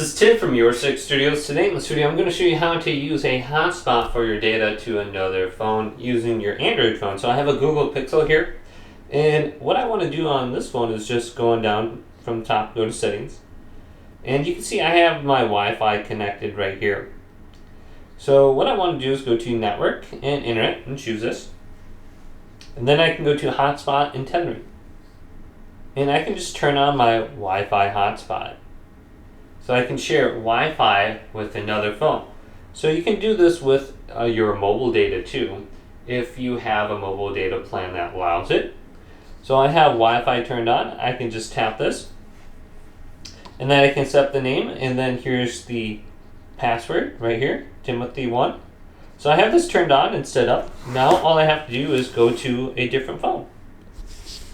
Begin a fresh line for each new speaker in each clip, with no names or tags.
is Tim from Your Six Studios. Today in the studio I'm going to show you how to use a hotspot for your data to another phone using your Android phone. So I have a Google Pixel here, and what I want to do on this phone is just going down from the top, go to settings, and you can see I have my Wi-Fi connected right here. So what I want to do is go to network and internet and choose this, and then I can go to hotspot and tethering, and I can just turn on my Wi-Fi hotspot. So I can share Wi-Fi with another phone. So you can do this with your mobile data too, if you have a mobile data plan that allows it. So I have Wi-Fi turned on. I can just tap this, and then I can set the name, and then here's the password right here, Timothy1. So I have this turned on and set up. Now all I have to do is go to a different phone.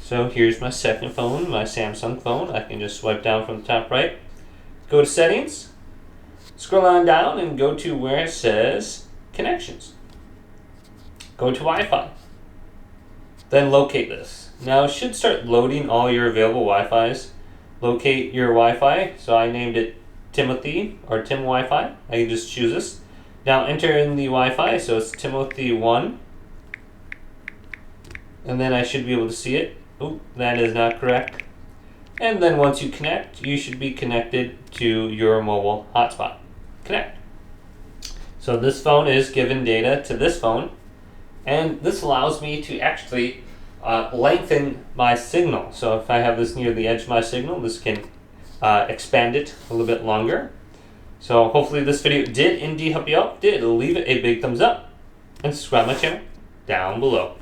So here's my second phone, my Samsung phone. I can just swipe down from the top right. Go to settings, scroll on down and go to where it says connections. Go to Wi-Fi. Then locate this. Now it should start loading all your available Wi-Fis. Locate your Wi-Fi. So I named it Timothy or Tim Wi-Fi. I can just choose this. Now enter in the Wi-Fi. So it's Timothy1. And then I should be able to see it. Oh, that is not correct. And then once you connect, you should be connected to your mobile hotspot. Connect. So this phone is given data to this phone, and this allows me to actually lengthen my signal. So if I have this near the edge of my signal, this can expand it a little bit longer. So hopefully this video did indeed help you out. If it did, leave it a big thumbs up and subscribe my channel down below.